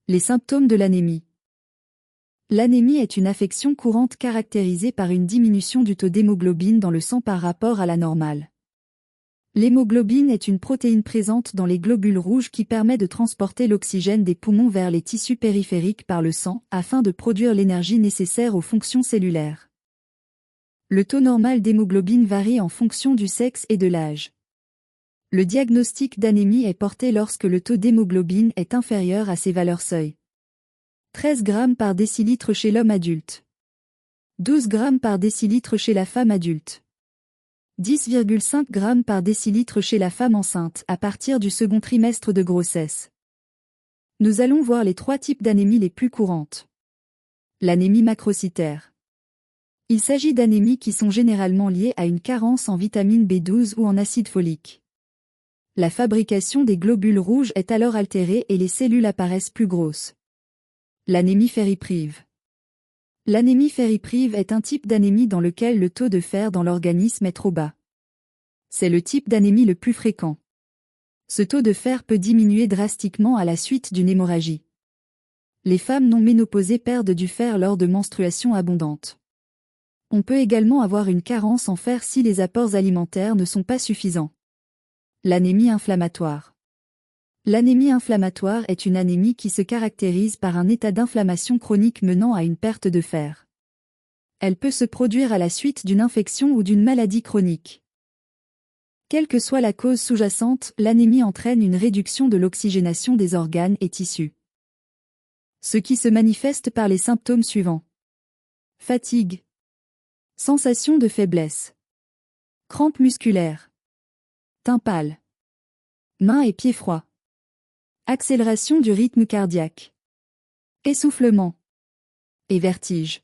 Les symptômes de l'anémie. L'anémie est une affection courante caractérisée par une diminution du taux d'hémoglobine dans le sang par rapport à la normale. L'hémoglobine est une protéine présente dans les globules rouges qui permet de transporter l'oxygène des poumons vers les tissus périphériques par le sang afin de produire l'énergie nécessaire aux fonctions cellulaires. Le taux normal d'hémoglobine varie en fonction du sexe et de l'âge. Le diagnostic d'anémie est porté lorsque le taux d'hémoglobine est inférieur à ces valeurs seuil. 13 g par décilitre chez l'homme adulte. 12 g par décilitre chez la femme adulte. 10,5 g par décilitre chez la femme enceinte à partir du second trimestre de grossesse. Nous allons voir les 3 types d'anémie les plus courantes. L'anémie macrocytaire. Il s'agit d'anémies qui sont généralement liées à une carence en vitamine B12 ou en acide folique. La fabrication des globules rouges est alors altérée et les cellules apparaissent plus grosses. L'anémie ferriprive. L'anémie ferriprive est un type d'anémie dans lequel le taux de fer dans l'organisme est trop bas. C'est le type d'anémie le plus fréquent. Ce taux de fer peut diminuer drastiquement à la suite d'une hémorragie. Les femmes non ménopausées perdent du fer lors de menstruations abondantes. On peut également avoir une carence en fer si les apports alimentaires ne sont pas suffisants. L'anémie inflammatoire. L'anémie inflammatoire est une anémie qui se caractérise par un état d'inflammation chronique menant à une perte de fer. Elle peut se produire à la suite d'une infection ou d'une maladie chronique. Quelle que soit la cause sous-jacente, l'anémie entraîne une réduction de l'oxygénation des organes et tissus. Ce qui se manifeste par les symptômes suivants. Fatigue. Sensation de faiblesse. Crampes musculaires. Teint pâle. Mains et pieds froids. Accélération du rythme cardiaque. Essoufflement. Et vertige.